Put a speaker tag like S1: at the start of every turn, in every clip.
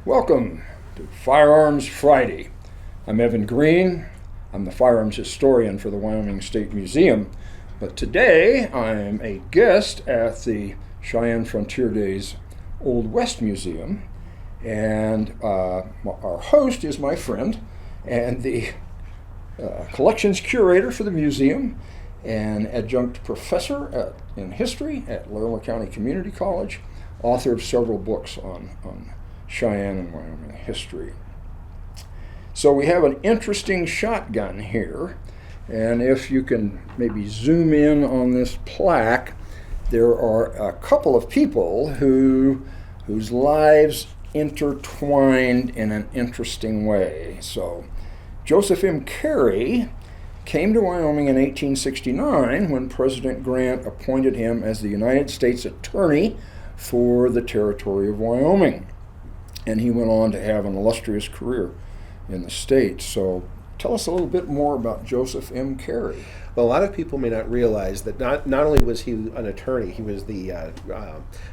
S1: Welcome to Firearms Friday. I'm Evan Green. I'm the firearms historian for the Wyoming State Museum. But today I'm a guest at the Cheyenne Frontier Days Old West Museum. And our host is my friend and the collections curator for the museum, an adjunct professor in history at Larimer County Community College, author of several books on Cheyenne and Wyoming history. So we have an interesting shotgun here, and if you can maybe zoom in this plaque, there are a couple of people whose lives intertwined in an interesting way. So Joseph M. Carey came to Wyoming in 1869 when President Grant appointed him as the United States Attorney for the territory of Wyoming. And he went on to have an illustrious career in the state. So tell us a little bit more about Joseph M. Carey.
S2: Well, a lot of people may not realize that not only was he an attorney, he was the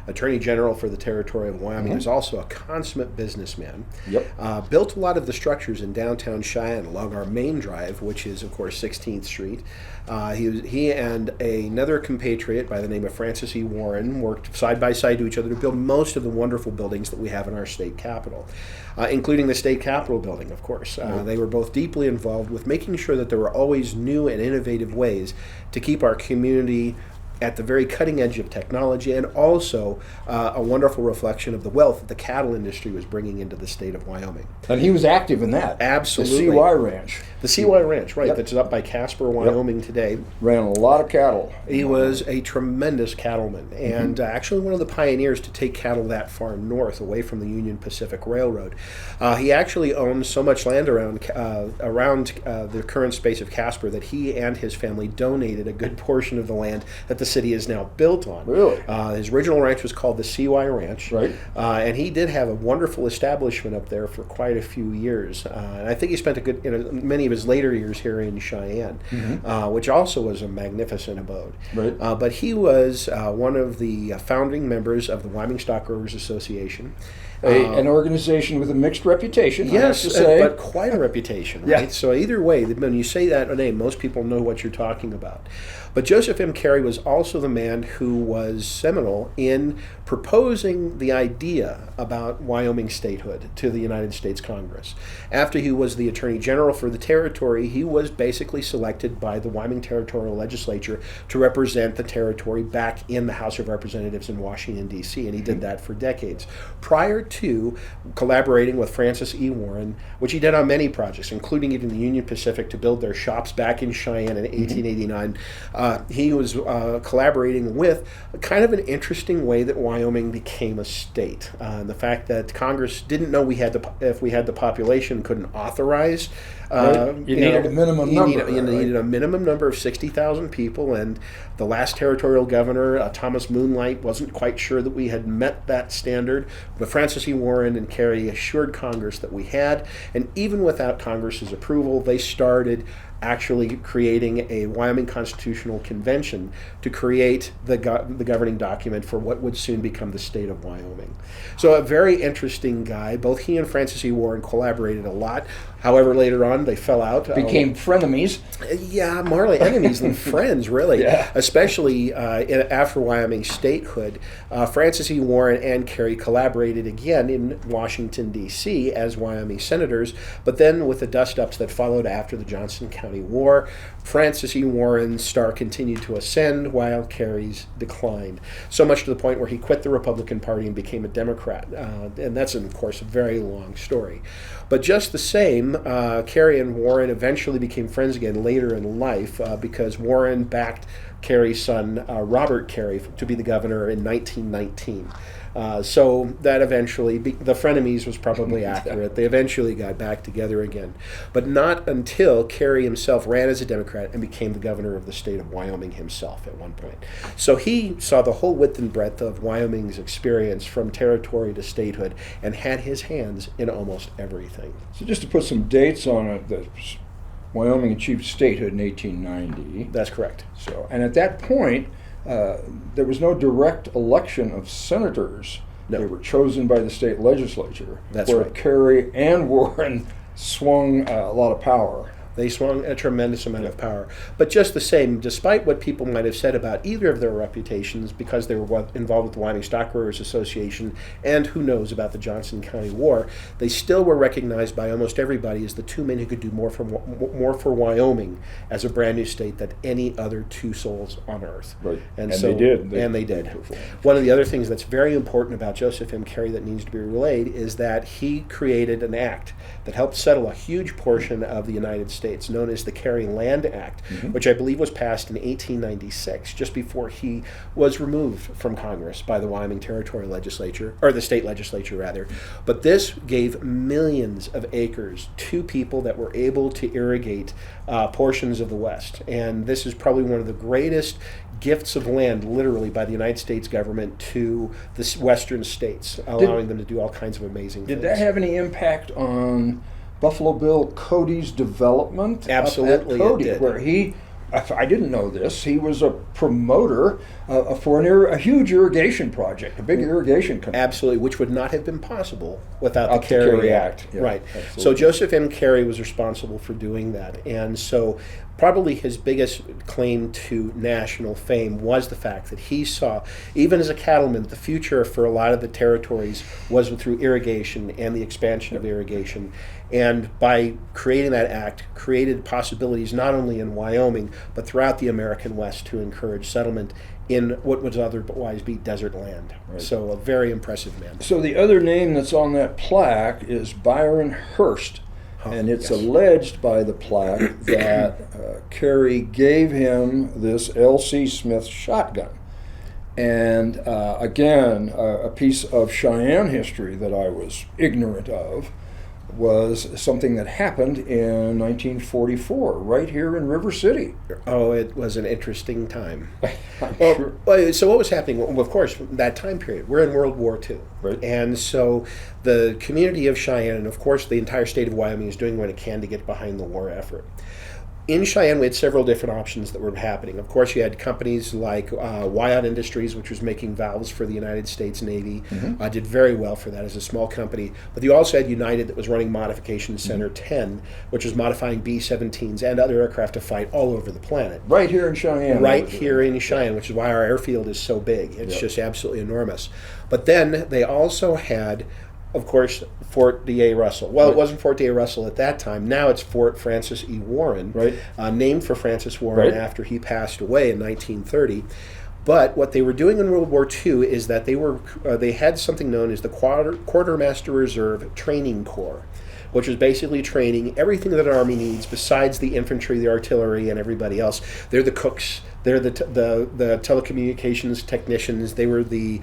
S2: Attorney General for the territory of Wyoming. He was also a consummate businessman.
S1: Yep.
S2: Built a lot of the structures in downtown Cheyenne along our main drive, which is, of course, 16th Street. He and another compatriot by the name of Francis E. Warren worked side by side to each other to build most of the wonderful buildings that we have in our state capitol, including the state capitol building, of course. They were both deeply involved with making sure that there were always new and innovative ways to keep our community at the very cutting edge of technology, and also a wonderful reflection of the wealth that the cattle industry was bringing into the state of Wyoming.
S1: And he was active in that.
S2: Absolutely.
S1: The CY Ranch.
S2: The CY Ranch, right,
S1: Yep.
S2: That's up by Casper, Wyoming today.
S1: Ran a lot of cattle.
S2: He was a tremendous cattleman, and actually one of the pioneers to take cattle that far north, away from the Union Pacific Railroad. He actually owned so much land around the current space of Casper that he and his family donated a good portion of the land that the city is now built on.
S1: Really?
S2: His original ranch was called the CY Ranch,
S1: Right.
S2: And he did have a wonderful establishment up there for quite a few years. And I think he spent many of his later years here in Cheyenne, which also was a magnificent abode.
S1: Right.
S2: But he was one of the founding members of the Wyoming Stockgrowers Association.
S1: An organization with a mixed reputation, I have
S2: Yes,
S1: to say.
S2: but quite a reputation, right?
S1: Yeah.
S2: So either way, when you say that name, most people know what you're talking about. But Joseph M. Carey was also the man who was seminal in proposing the idea about Wyoming statehood to the United States Congress. After he was the Attorney General for the territory, he was basically selected by the Wyoming Territorial Legislature to represent the territory back in the House of Representatives in Washington, D.C., and he did that for decades. Prior to collaborating with Francis E. Warren, which he did on many projects, including even the Union Pacific to build their shops back in Cheyenne in 1889, he was collaborating with kind of an interesting way that Wyoming became a state. The fact that Congress didn't know if we had the population, couldn't authorize.
S1: You needed a minimum number.
S2: You needed a minimum number of 60,000 people, and the last territorial governor, Thomas Moonlight, wasn't quite sure that we had met that standard. But Francis E. Warren and Carey assured Congress that we had, and even without Congress's approval, they started actually creating a Wyoming Constitutional Convention to create the governing document for what would soon become the state of Wyoming. So a very interesting guy. Both he and Francis E. Warren collaborated a lot. However, later on, they fell out.
S1: Became frenemies.
S2: Yeah, more like enemies than friends, really.
S1: Yeah.
S2: Especially after Wyoming statehood. Francis E. Warren and Carey collaborated again in Washington, D.C. as Wyoming senators, but then with the dust-ups that followed after the Johnson County War, Francis E. Warren's star continued to ascend while Carey's declined, so much to the point where he quit the Republican Party and became a Democrat. And that's, of course, a very long story. But just the same, Carey and Warren eventually became friends again later in life because Warren backed Carey's son, Robert Carey, to be the governor in 1919. So that eventually, the frenemies was probably accurate. They eventually got back together again. But not until Carey himself ran as a Democrat and became the governor of the state of Wyoming himself at one point. So he saw the whole width and breadth of Wyoming's experience from territory to statehood and had his hands in almost everything.
S1: So just to put some dates on it, the Wyoming achieved statehood in 1890.
S2: That's correct.
S1: So, and at that point, there was no direct election of senators
S2: No.
S1: They were chosen by the state legislature.
S2: That's
S1: where
S2: right.
S1: Carey and Warren swung a lot of power.
S2: They swung a tremendous amount of power. But just the same, despite what people might have said about either of their reputations, because they were involved with the Wyoming Stockgrowers Association, and who knows about the Johnson County War, they still were recognized by almost everybody as the two men who could do more for Wyoming as a brand new state than any other two souls on earth.
S1: Right.
S2: And
S1: they did.
S2: They did. One of the other things that's very important about Joseph M. Carey that needs to be relayed is that he created an act that helped settle a huge portion of the United States, known as the Carey Land Act, which I believe was passed in 1896, just before he was removed from Congress by the Wyoming Territorial Legislature, or the state legislature rather. But this gave millions of acres to people that were able to irrigate portions of the West. And this is probably one of the greatest gifts of land, literally, by the United States government to the western states, allowing them to do all kinds of amazing things.
S1: Did that have any impact on Buffalo Bill Cody's development?
S2: Absolutely,
S1: at Cody,
S2: it did.
S1: Where he, I didn't know this, he was a promoter for a huge irrigation project, a big irrigation company.
S2: Absolutely, which would not have been possible without the
S1: The
S2: Carey
S1: Carey
S2: Act.
S1: Act, yeah,
S2: Right.
S1: absolutely.
S2: So Joseph M. Carey was responsible for doing that. And so probably his biggest claim to national fame was the fact that he saw, even as a cattleman, the future for a lot of the territories was through irrigation and the expansion of irrigation. And by creating that act, created possibilities not only in Wyoming, but throughout the American West to encourage settlement in what would otherwise be desert land.
S1: Right.
S2: So a very impressive man.
S1: So the other name that's on that plaque is Byron Hurst. And it's alleged by the plaque that Carey gave him this L.C. Smith shotgun. And again, a piece of Cheyenne history that I was ignorant of was something that happened in 1944, right here in River City.
S2: Oh, it was an interesting time.
S1: I'm sure.
S2: Well, so what was happening? Well, of course, that time period, we're in World War II.
S1: Right.
S2: And so the community of Cheyenne, and of course the entire state of Wyoming, is doing what it can to get behind the war effort. In Cheyenne, we had several different options that were happening. Of course, you had companies like Wyatt Industries, which was making valves for the United States Navy, did very well for that as a small company. But you also had United that was running Modification Center 10, which was modifying B-17s and other aircraft to fight all over the planet.
S1: Right here in Cheyenne.
S2: Right here in Cheyenne, which is why our airfield is so big. It's just absolutely enormous. But then they also had, of course, Fort D.A. Russell. Well, it wasn't Fort D.A. Russell at that time. Now it's Fort Francis E. Warren, named for Francis Warren after he passed away in 1930. But what they were doing in World War II is that they had something known as the Quartermaster Reserve Training Corps, which was basically training everything that an army needs besides the infantry, the artillery, and everybody else. They're the cooks. They're the telecommunications technicians. They were the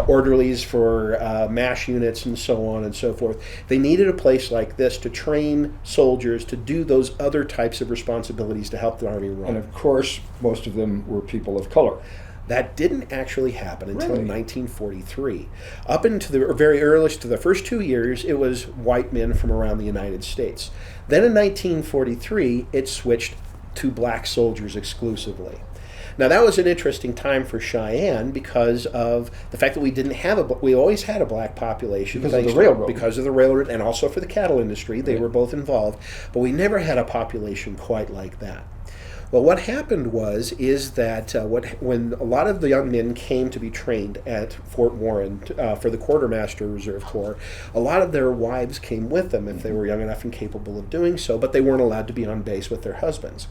S2: orderlies for MASH units and so on and so forth. They needed a place like this to train soldiers to do those other types of responsibilities to help the army run.
S1: And of course, most of them were people of color.
S2: That didn't actually happen until 1943. Up into the very earliest, to the first 2 years, it was white men from around the United States. Then in 1943, it switched to black soldiers exclusively. Now that was an interesting time for Cheyenne because of the fact that we always had a black population
S1: because of the railroad.
S2: Because of the railroad, and also for the cattle industry. They were both involved, but we never had a population quite like that. Well, what happened is that when a lot of the young men came to be trained at Fort Warren for the Quartermaster Reserve Corps, a lot of their wives came with them if they were young enough and capable of doing so, but they weren't allowed to be on base with their husbands.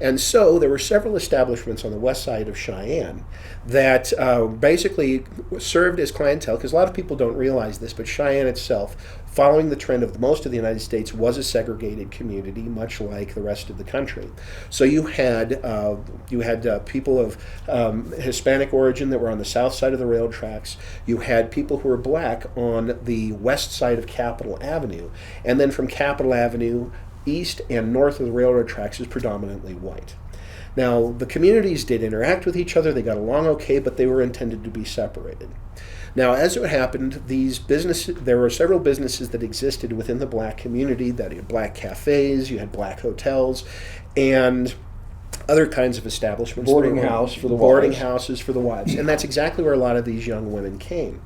S2: And so there were several establishments on the west side of Cheyenne that basically served as clientele, because a lot of people don't realize this, but Cheyenne itself, following the trend of most of the United States, was a segregated community, much like the rest of the country. So you had people of Hispanic origin that were on the south side of the railroad tracks. You had people who were black on the west side of Capitol Avenue. And then from Capitol Avenue, east and north of the railroad tracks is predominantly white. Now, the communities did interact with each other. They got along okay, but they were intended to be separated. Now, as it happened, there were several businesses that existed within the black community. That you had black cafes, you had black hotels, and other kinds of establishments.
S1: Boarding house for the
S2: boarding
S1: wives.
S2: houses for the wives. And that's exactly where a lot of these young women came.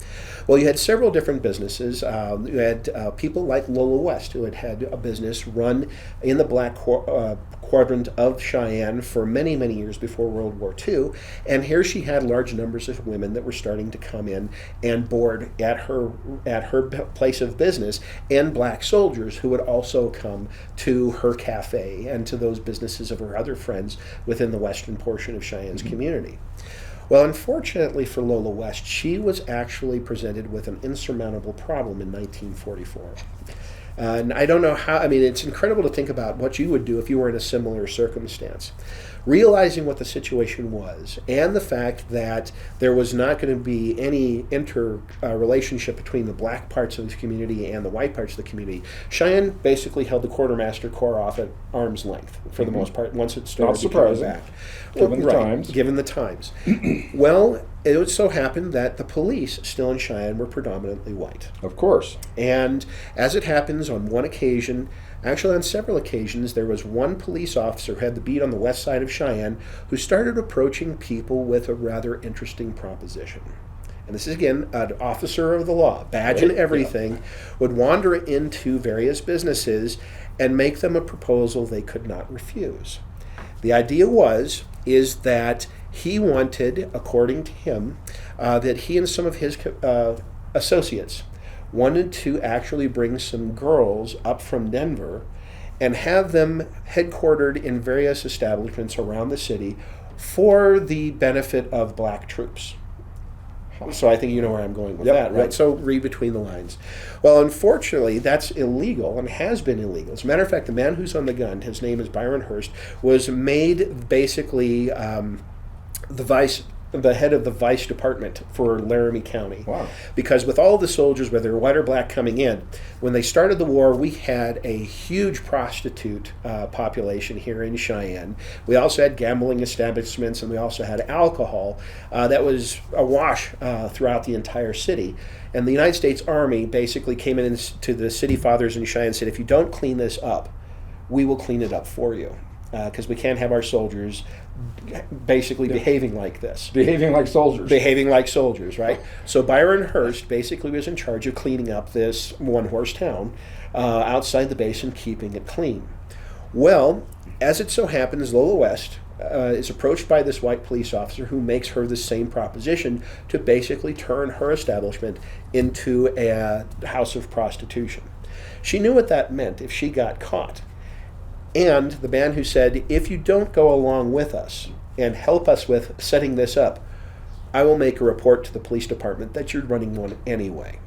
S2: Well, you had several different businesses. You had people like Lola West, who had a business run in the black quadrant of Cheyenne for many, many years before World War II. And here she had large numbers of women that were starting to come in and board at her place of business, and black soldiers who would also come to her cafe and to those businesses of her other friends within the western portion of Cheyenne's community. Well, unfortunately for Lola West, she was actually presented with an insurmountable problem in 1944. And I don't know how, I mean, it's incredible to think about what you would do if you were in a similar circumstance. Realizing what the situation was, and the fact that there was not going to be any relationship between the black parts of the community and the white parts of the community, Cheyenne basically held the Quartermaster Corps off at arm's length for the most part once it started to come back.
S1: Given the times.
S2: Given the times. Well, it would so happen that the police still in Cheyenne were predominantly white.
S1: Of course.
S2: And as it happens, on one occasion, actually on several occasions, there was one police officer who had the beat on the west side of Cheyenne who started approaching people with a rather interesting proposition. And this is, again, an officer of the law, badge and everything, would wander into various businesses and make them a proposal they could not refuse. The idea is that he wanted, according to him, that he and some of his associates wanted to actually bring some girls up from Denver and have them headquartered in various establishments around the city for the benefit of black troops. So I think you know where I'm going with that, right? So read between the lines. Well, unfortunately, that's illegal and has been illegal. As a matter of fact, the man who's on the gun, his name is Byron Hurst, was made basically the head of the vice department for Laramie County.
S1: Wow.
S2: Because with all the soldiers, whether white or black, coming in, when they started the war, we had a huge prostitute population here in Cheyenne. We also had gambling establishments, and we also had alcohol that was awash throughout the entire city. And the United States Army basically came in to the city fathers in Cheyenne and said, if you don't clean this up, we will clean it up for you. Because we can't have our soldiers basically behaving like this.
S1: Behaving like soldiers.
S2: Behaving like soldiers, right? So Byron Hurst basically was in charge of cleaning up this one-horse town outside the base and keeping it clean. Well, as it so happens, Lola West is approached by this white police officer who makes her the same proposition to basically turn her establishment into a house of prostitution. She knew what that meant if she got caught. And the man who said, if you don't go along with us and help us with setting this up, I will make a report to the police department that you're running one anyway.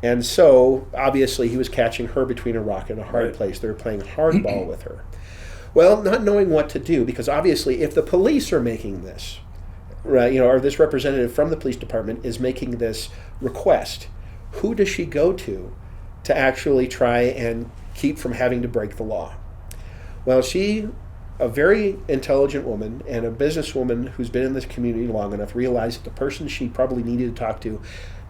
S2: And so, obviously, he was catching her between a rock and a hard place. They were playing hardball with her. Well, not knowing what to do, because obviously if the police are making this, right, or this representative from the police department is making this request, who does she go to actually try and keep from having to break the law? Well, she, a very intelligent woman and a businesswoman who's been in this community long enough, realized that the person she probably needed to talk to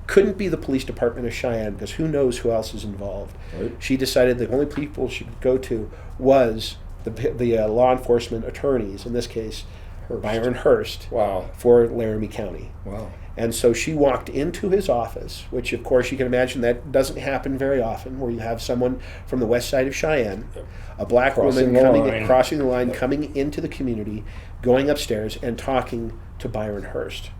S2: couldn't be the police department of Cheyenne, because who knows who else is involved. Right. She decided the only people she could go to was the law enforcement attorneys, in this case, Byron Hurst, for Laramie County.
S1: Wow.
S2: And so she walked into his office, which, of course, you can imagine that doesn't happen very often, where you have someone from the west side of Cheyenne, a black woman crossing the line, coming into the community, going upstairs and talking to Byron Hurst.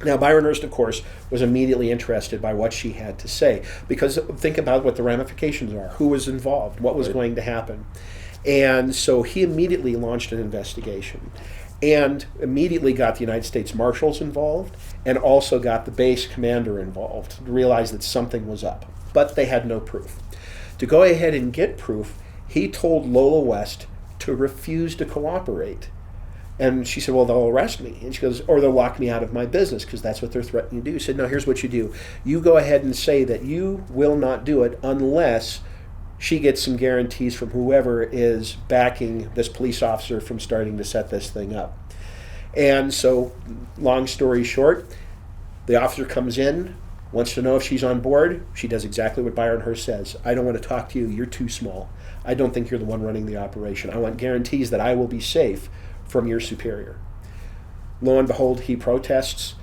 S2: Now, Byron Hurst, of course, was immediately interested by what she had to say, because think about what the ramifications are, who was involved, what was going to happen. And so he immediately launched an investigation, and immediately got the United States Marshals involved, and also got the base commander involved to realize that something was up. But they had no proof. To go ahead and get proof, he told Lola West to refuse to cooperate. And she said, well, they'll arrest me. And she goes, or they'll lock me out of my business, because that's what they're threatening to do. He said, no, here's what you do. You go ahead and say that you will not do it unless she gets some guarantees from whoever is backing this police officer from starting to set this thing up. And so, long story short, the officer comes in, Wants to know if she's on board. She does exactly what Byron Hurst says. I don't want to talk to you. You're too small. I don't think you're the one running the operation. I want guarantees that I will be safe from your superior. Lo and behold, he protests,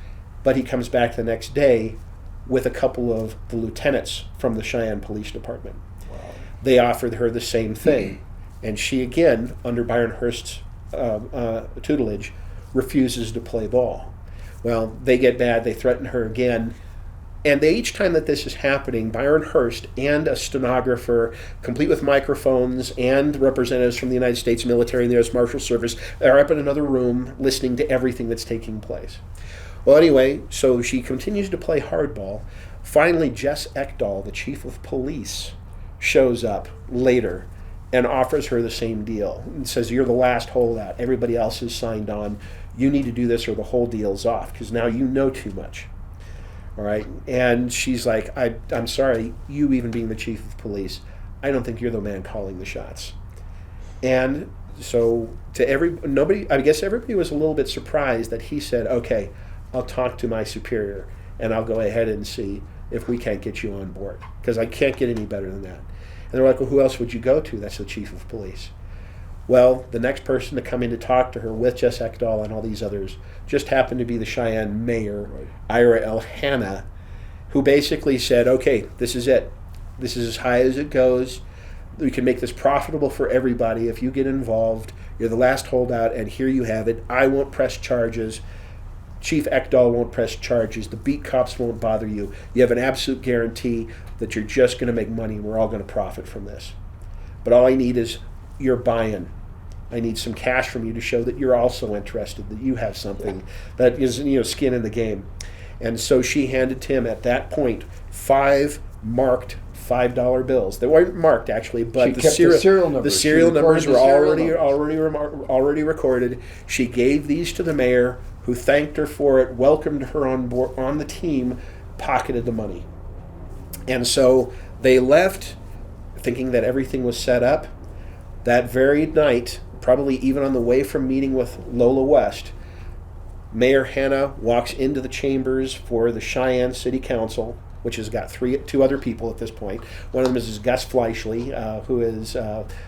S2: but he comes back the next day with a couple of the lieutenants from the Cheyenne Police Department.
S1: Wow.
S2: They offered her the same thing, and she again, under Byron Hurst's tutelage, refuses to play ball. Well, they get mad. They threaten her again. And each time that this is happening, Byron Hurst and a stenographer, complete with microphones, and representatives from the United States military and the U.S. Marshal Service are up in another room listening to everything that's taking place. Well, anyway, so she continues to play hardball. Finally, Jess Ekdahl, the chief of police, shows up later and offers her the same deal and says, you're the last holdout. Everybody else is signed on. You need to do this or the whole deal's off, because now you know too much. All right, and she's like, I'm sorry, you even being the chief of police, I don't think you're the man calling the shots. And so I guess everybody was a little bit surprised that he said, okay, I'll talk to my superior and I'll go ahead and see if we can't get you on board, because I can't get any better than that. And they're like, well, who else would you go to? That's the chief of police. Well, the next person to come in to talk to her with Jess Ekdahl and all these others just happened to be the Cheyenne mayor, Ira Elhanna, who basically said, okay, this is it. This is as high as it goes. We can make this profitable for everybody if you get involved. You're the last holdout, and here you have it. I won't press charges. Chief Ekdahl won't press charges. The beat cops won't bother you. You have an absolute guarantee that you're just going to make money, and we're all going to profit from this. But all I need is your buy-in. I need some cash from you to show that you're also interested, that you have something that is, skin in the game. And so she handed to him at that point 5 marked $5 bills. They weren't marked actually, but the serial numbers. The serial numbers were already recorded. She gave these to the mayor, who thanked her for it, welcomed her on board on the team, pocketed the money. And so they left thinking that everything was set up. That very night, probably even on the way from meeting with Lola West, Mayor Hanna walks into the chambers for the Cheyenne City Council, which has got two other people at this point. One of them is Gus Fleischle, who is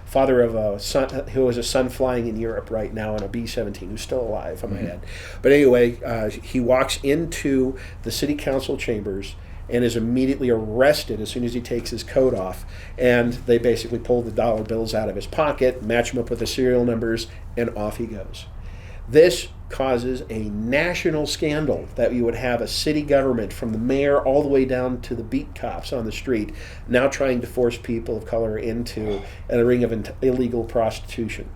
S2: father of a son, who has a son flying in Europe right now on a B-17, who's still alive, I might add. But anyway, he walks into the City Council chambers and is immediately arrested as soon as he takes his coat off. And they basically pull the dollar bills out of his pocket, match them up with the serial numbers, and off he goes. This causes a national scandal that you would have a city government from the mayor all the way down to the beat cops on the street now trying to force people of color into a ring of illegal prostitution.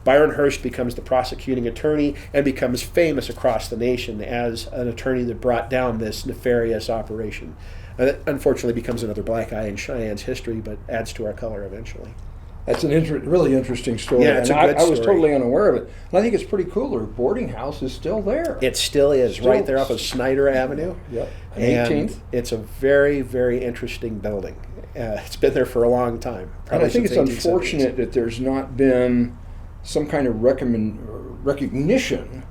S2: Byron Hurst becomes the prosecuting attorney and becomes famous across the nation as an attorney that brought down this nefarious operation. And it unfortunately becomes another black eye in Cheyenne's history, but adds to our color eventually.
S1: That's an really interesting story.
S2: Yeah, it's a good
S1: I was
S2: story.
S1: totally unaware of it. And I think it's pretty cool. Her boarding house is still there.
S2: It still is, right there off of Snyder Avenue.
S1: Yep.
S2: And
S1: 18th.
S2: It's a very, very interesting building. It's been there for a long time.
S1: And I think it's
S2: since 1870s.
S1: unfortunate that there's not been some kind of recognition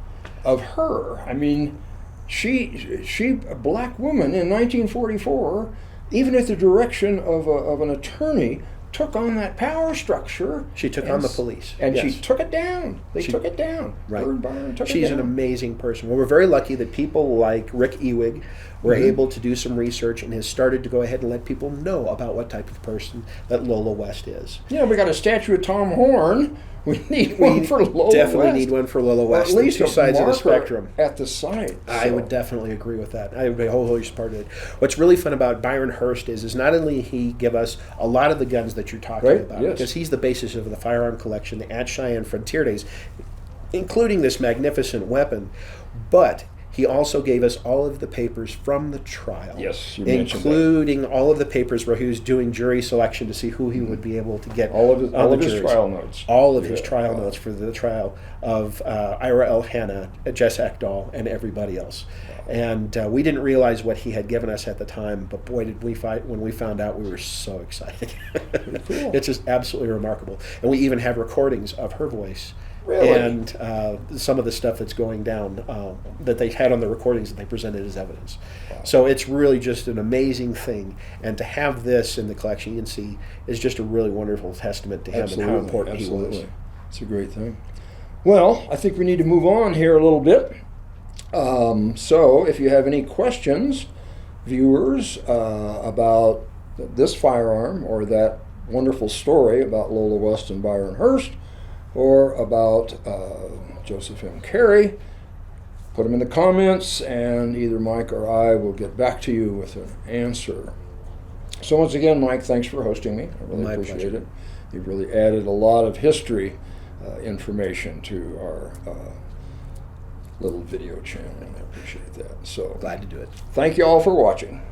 S1: of her. I mean, she a black woman in 1944, even at the direction of an attorney, took on that power structure.
S2: She took on the police.
S1: And
S2: yes.
S1: she took it down. They took it down.
S2: Right.
S1: Her and Byron took it
S2: She's
S1: down.
S2: an amazing person. Well, we're very lucky that people like Rick Ewig were able to do some research and has started to go ahead and let people know about what type of person that Lola West is.
S1: Yeah, we got a statue of Tom Horn. We need one for Lola West.
S2: Definitely need one for Lola West.
S1: Or at least
S2: two sides of the spectrum.
S1: At the side.
S2: I would definitely agree with that. I would be wholly part of it. What's really fun about Byron Hurst is not only he give us a lot of the guns that you're talking about,
S1: yes.
S2: because he's the basis of the firearm collection at Cheyenne Frontier Days, including this magnificent weapon, but he also gave us all of the papers from the trial.
S1: Yes, you mentioned
S2: including all of the papers where he was doing jury selection to see who he would be able to get.
S1: All of his trial notes.
S2: All of his trial notes for the trial of Ira Elhanna, Jess Ekdahl, and everybody else. And we didn't realize what he had given us at the time, but boy, did we when we found out, we were so excited.
S1: Cool.
S2: It's just absolutely remarkable. And we even have recordings of her voice
S1: Really?
S2: And some of the stuff that's going down that they had on the recordings that they presented as evidence.
S1: Wow.
S2: So it's really just an amazing thing. And to have this in the collection, you can see, is just a really wonderful testament to him and how important he was.
S1: It's a great thing. Well, I think we need to move on here a little bit. So if you have any questions, viewers, about this firearm or that wonderful story about Lola West and Byron Hurst, or about Joseph M. Carey, put them in the comments, and either Mike or I will get back to you with an answer. So once again, Mike, thanks for hosting me. I really appreciate
S2: pleasure.
S1: it. You've really added a lot of history information to our little video channel, and I appreciate that. So
S2: Glad to do it.
S1: thank you all for watching.